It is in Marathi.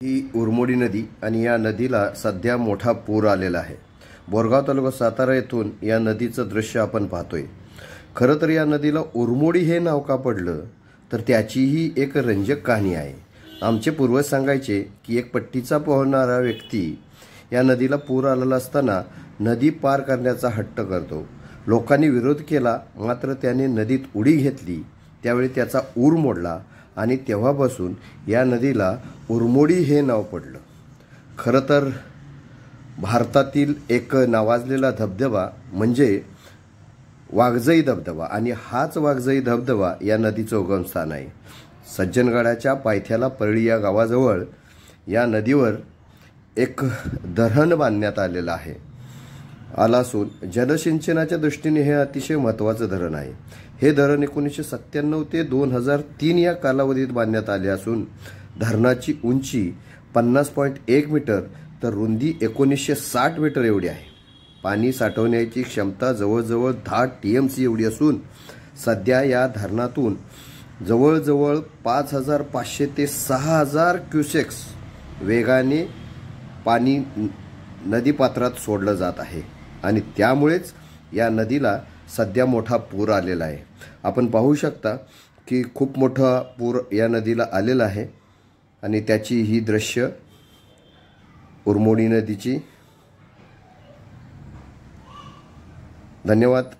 ही उरमोडी नदी आणि या नदीला सध्या मोठा पूर आलेला आहे। बोरगाव तालुका सातारा येथून या नदीचं दृश्य आपण पाहतोय। खरं तर या नदीला उरमोडी हे नाव का पडलं तर त्याचीही एक रंजक कहाणी आहे। आमचे पूर्वज सांगायचे की एक पट्टीचा पोहणारा व्यक्ती या नदीला पूर आलेला असताना नदी पार करण्याचा हट्ट करतो। लोकांनी विरोध केला, मात्र त्याने नदीत उडी घेतली। त्यावेळी त्याचा ऊर मोडला आणि तेव्हापासून या नदीला उरमोडी हे नाव पडलं। खरं तर भारतातील एक नावाजलेला धबधबा म्हणजे वाघजाई धबधबा आणि हाच वाघजाई धबधबा या नदीचं उगमस्थान आहे। सज्जनगडाच्या पायथ्याला परळी या गावाजवळ या नदीवर एक धरण बांधण्यात आलेलं आहे असून जलसिंचनाच्या दृष्टीने हे अतिशय महत्त्वाचं धरण आहे। हे धरण 1997 ते 2003 या कालावधीत बांधण्यात आले असून धरणाची उंची 50.1 मीटर तर रुंदी 1960 मीटर एवढी आहे। पाणी साठवण्याची क्षमता जवळजवळ 10 TMC एवढी असून सध्या या धरणातून जवळजवळ 5500 ते 6000 क्युसेक्स वेगाने पाणी नदीपात्रात सोडलं जात आहे आणि त्यामुळेच या नदीला सध्या मोठा पूर आलेला आहे। आपण पाहू शकता की खूप मोठा पूर या नदीला आलेला आहे आणि त्याची ही दृश्य उरमोडी नदीची। धन्यवाद।